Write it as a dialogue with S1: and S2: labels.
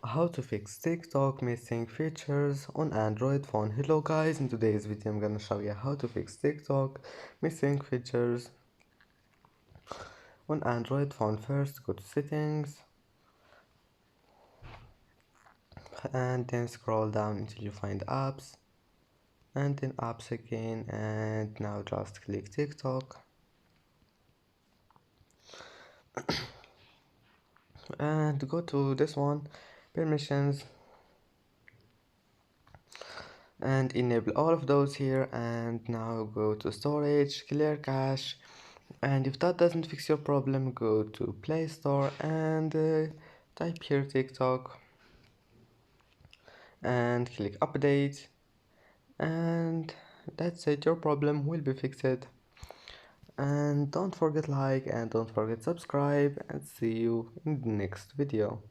S1: How to fix TikTok missing features on Android phone. Hello guys, in today's video I'm gonna show you how to fix TikTok missing features on Android phone. First go to settings and then scroll down until you find apps and then apps again, and now just click TikTok and go to this one, permissions, and enable all of those here, and now go to storage, clear cache, and if that doesn't fix your problem, go to Play Store and type here TikTok and click update, and that's it, your problem will be fixed. And don't forget like and don't forget subscribe, and see you in the next video.